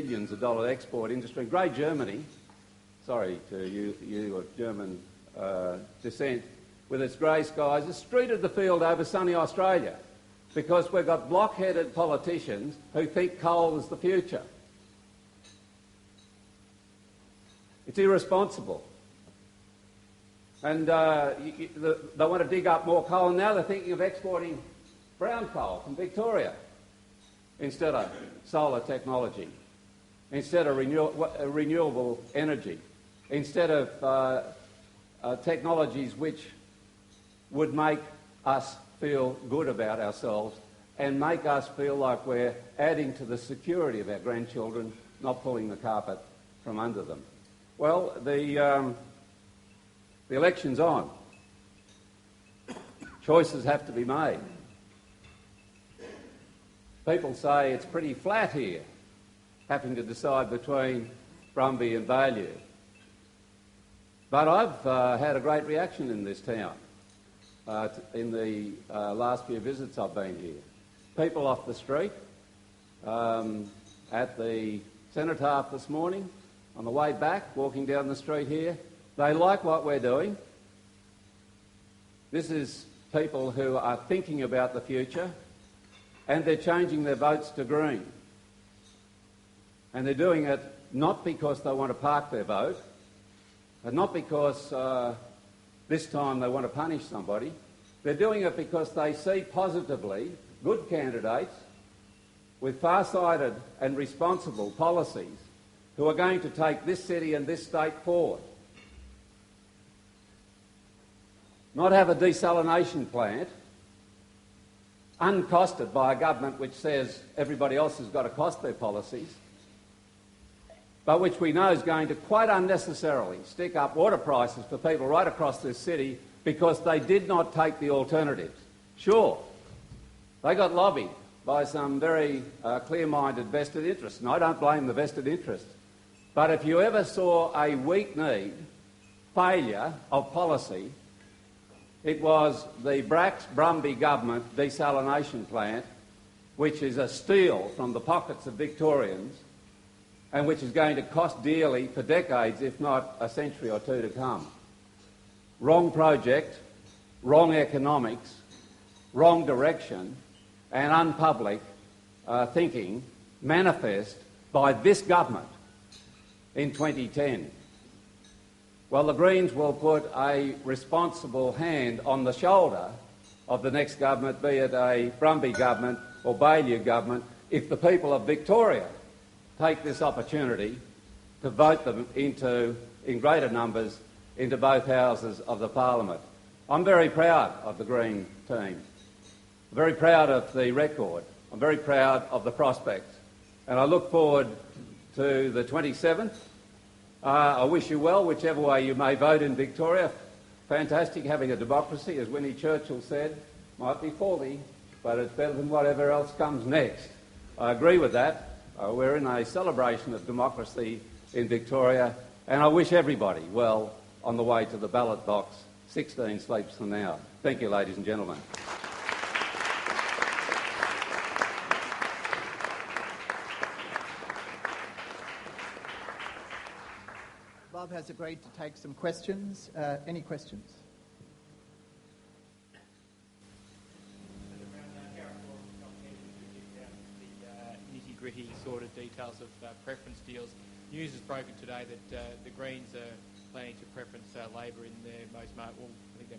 billions of dollar export industry. Great Germany, sorry to you of German descent, with its grey skies, has streeted the field over sunny Australia because we've got block-headed politicians who think coal is the future. It's irresponsible. And they want to dig up more coal, and now they're thinking of exporting brown coal from Victoria instead of solar technology, instead of renewable energy, instead of technologies which would make us feel good about ourselves and make us feel like we're adding to the security of our grandchildren, not pulling the carpet from under them. Well, the election's on. Choices have to be made. People say it's pretty flat here, having to decide between Brumby and Baillieu. But I've had a great reaction in this town in the last few visits I've been here. People off the street, at the cenotaph this morning, on the way back, walking down the street here, they like what we're doing. This is people who are thinking about the future, and they're changing their votes to Green. And they're doing it not because they want to park their vote, and not because this time they want to punish somebody. They're doing it because they see positively good candidates with far-sighted and responsible policies who are going to take this city and this state forward. Not have a desalination plant uncosted by a government which says everybody else has got to cost their policies, but which we know is going to quite unnecessarily stick up water prices for people right across this city because they did not take the alternatives. Sure, they got lobbied by some very clear-minded vested interests, and I don't blame the vested interests. But if you ever saw a weak-kneed failure of policy, it was the Brumby government desalination plant, which is a steal from the pockets of Victorians and which is going to cost dearly for decades, if not a century or two to come. Wrong project, wrong economics, wrong direction, and unpublic thinking manifest by this government in 2010. Well, the Greens will put a responsible hand on the shoulder of the next government, be it a Brumby government or Baillieu government, if the people of Victoria take this opportunity to vote them in greater numbers into both houses of the Parliament. I'm very proud of the Green team. I'm very proud of the record. I'm very proud of the prospects. And I look forward to the 27th. I wish you well, whichever way you may vote in Victoria. Fantastic having a democracy, as Winnie Churchill said. Might be faulty, but it's better than whatever else comes next. I agree with that. We're in a celebration of democracy in Victoria, and I wish everybody well on the way to the ballot box 16 sleeps from now. Thank you, ladies and gentlemen. Bob has agreed to take some questions. Any questions? Nitty-gritty sort of details of preference deals. News has broken today that the Greens are planning to preference Labor in their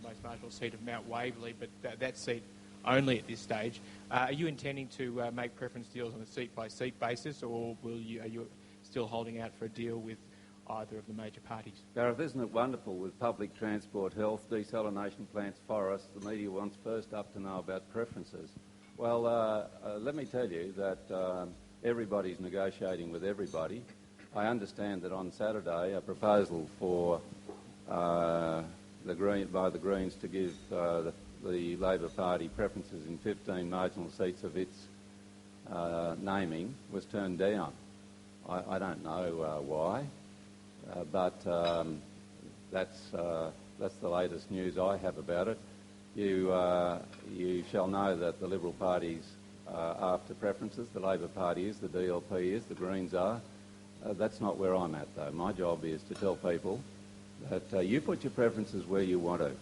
most marginal seat of Mount Waverley, but that seat only at this stage. Are you intending to make preference deals on a seat-by-seat basis, or are you still holding out for a deal with either of the major parties? Gareth, isn't it wonderful with public transport, health, desalination plants, forests, the media wants first up to know about preferences. Well, let me tell you that everybody's negotiating with everybody. I understand that on Saturday a proposal for by the Greens to give the Labor Party preferences in 15 marginal seats of its naming was turned down. I don't know why. But that's the latest news I have about it. You shall know that the Liberal Party's after preferences. The Labor Party is, the DLP is, the Greens are. That's not where I'm at, though. My job is to tell people that you put your preferences where you want to.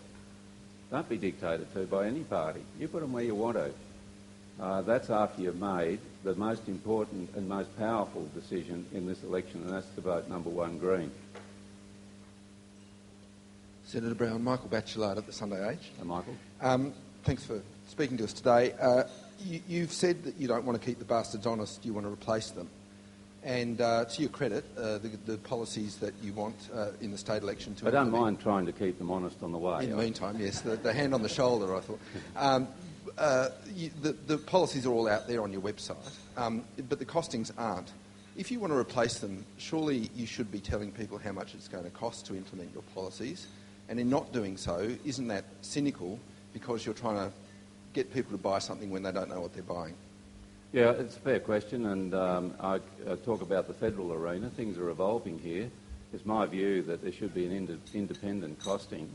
Don't be dictated to by any party. You put them where you want to. That's after you've made the most important and most powerful decision in this election, and that's to vote number 1 Green. Senator Brown, Michael Batchelard at the Sunday Age. Hey, Michael. Thanks for speaking to us today. You've said that you don't want to keep the bastards honest, you want to replace them. And to your credit, the policies that you want in the state election to I don't mind trying to keep them honest on the way. In the meantime, yes, the hand on the shoulder, I thought. The policies are all out there on your website, but the costings aren't. If you want to replace them, surely you should be telling people how much it's going to cost to implement your policies. And in not doing so, isn't that cynical because you're trying to get people to buy something when they don't know what they're buying? Yeah, it's a fair question, and I talk about the federal arena. Things are evolving here. It's my view that there should be an independent costing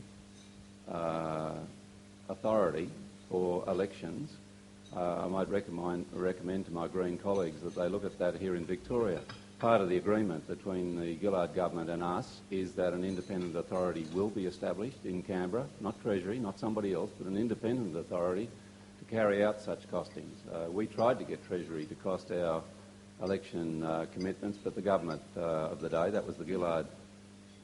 authority for elections. I might recommend to my Green colleagues that they look at that here in Victoria. Part of the agreement between the Gillard government and us is that an independent authority will be established in Canberra, not Treasury, not somebody else, but an independent authority to carry out such costings. We tried to get Treasury to cost our election commitments, but the government of the day, that was the Gillard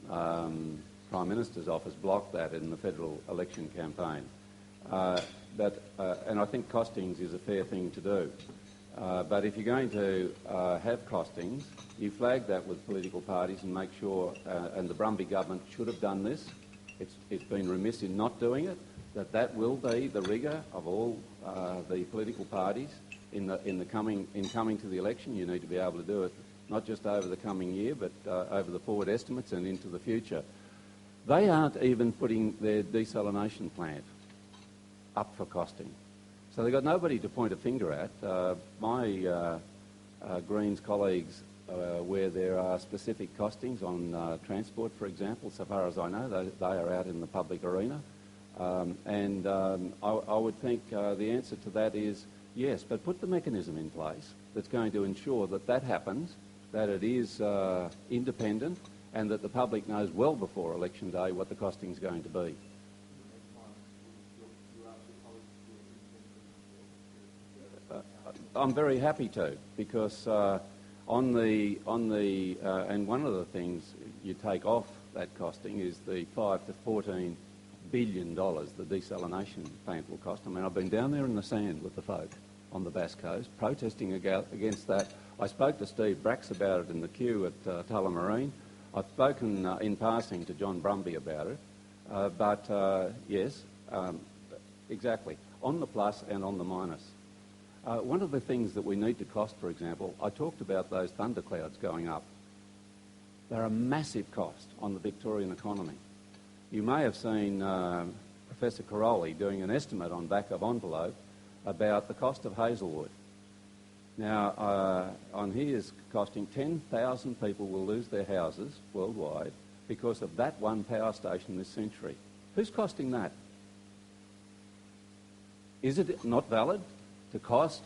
Prime Minister's office, blocked that in the federal election campaign. And I think costings is a fair thing to do. But if you're going to have costings, you flag that with political parties and make sure, and the Brumby government should have done this, it's been remiss in not doing it, that will be the rigour of all the political parties in coming to the election. You need to be able to do it not just over the coming year, but over the forward estimates and into the future. They aren't even putting their desalination plant up for costing. So they've got nobody to point a finger at. My Greens colleagues, where there are specific costings on transport, for example, so far as I know, they are out in the public arena. I would think the answer to that is yes, but put the mechanism in place that's going to ensure that that happens, that it is independent, and that the public knows well before election day what the costing is going to be. I'm very happy to, because and one of the things you take off that costing is the $5 to $14 billion the desalination plant will cost. I mean, I've been down there in the sand with the folk on the Bass Coast protesting against that. I spoke to Steve Bracks about it in the queue at Tullamarine. I've spoken in passing to John Brumby about it. Yes, exactly, on the plus and on the minus. One of the things that we need to cost, for example, I talked about those thunderclouds going up. They're a massive cost on the Victorian economy. You may have seen Professor Caroli doing an estimate on back of envelope about the cost of Hazelwood. Now, on here's costing 10,000 people will lose their houses worldwide because of that one power station this century. Who's costing that? Is it not valid to cost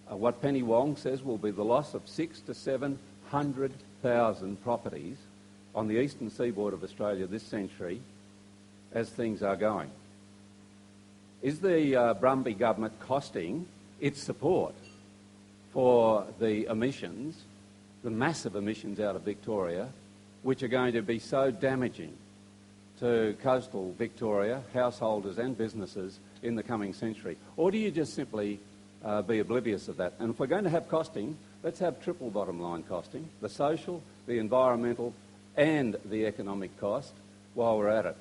what Penny Wong says will be the loss of 600,000 to 700,000 properties on the eastern seaboard of Australia this century as things are going? Is the Brumby government costing its support for the emissions, the massive emissions out of Victoria, which are going to be so damaging to coastal Victoria, householders and businesses in the coming century? Or do you just simply be oblivious of that? And if we're going to have costing, let's have triple bottom line costing, the social, the environmental and the economic cost while we're at it.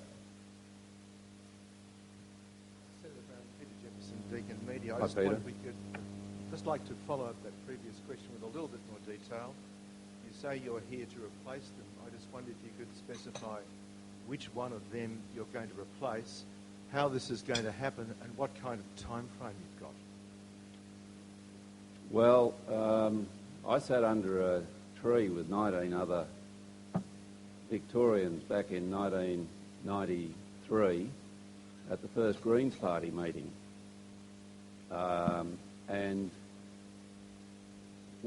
Senator Brown, Peter Jefferson, Deakin Media. Hi, Peter. Wondered if we could just like to follow up that previous question with a little bit more detail. You say you're here to replace them. I just wondered if you could specify which one of them you're going to replace, how this is going to happen, and what kind of time frame you've got. Well, I sat under a tree with 19 other Victorians back in 1993 at the first Greens Party meeting. And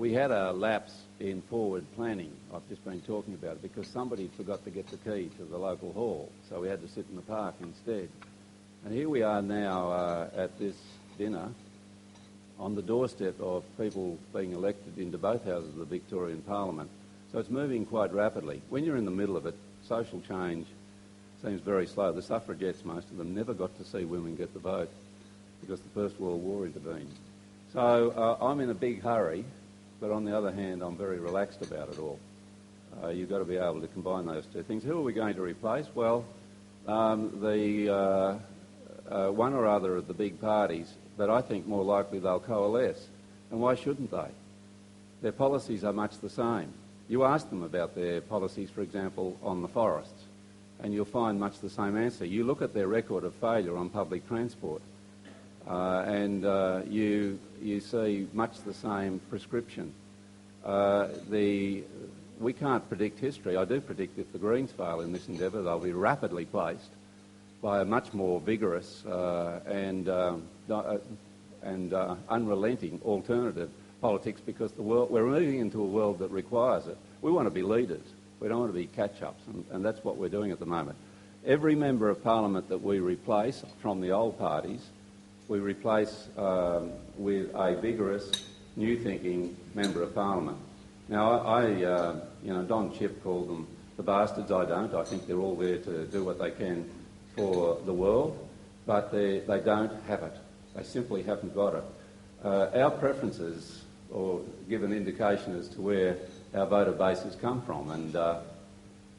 we had a lapse in forward planning. I've just been talking about it because somebody forgot to get the key to the local hall, so we had to sit in the park instead. And here we are now at this dinner on the doorstep of people being elected into both houses of the Victorian Parliament. So it's moving quite rapidly. When you're in the middle of it, social change seems very slow. The suffragettes, most of them, never got to see women get the vote because the First World War intervened. So I'm in a big hurry, but on the other hand, I'm very relaxed about it all. You've got to be able to combine those two things. Who are we going to replace? Well, one or other of the big parties, but I think more likely they'll coalesce. And why shouldn't they? Their policies are much the same. You ask them about their policies, for example, on the forests, and you'll find much the same answer. You look at their record of failure on public transport, and you see much the same prescription. We can't predict history. I do predict if the Greens fail in this endeavour, they'll be rapidly placed by a much more vigorous and unrelenting alternative politics, because we're moving into a world that requires it. We want to be leaders. We don't want to be catch-ups, and that's what we're doing at the moment. Every member of Parliament that we replace from the old parties, we replace with a vigorous, new-thinking member of Parliament. Now, Don Chipp called them the bastards. I don't. I think they're all there to do what they can for the world, but they don't have it. They simply haven't got it. Our preferences or give an indication as to where our voter bases come from, and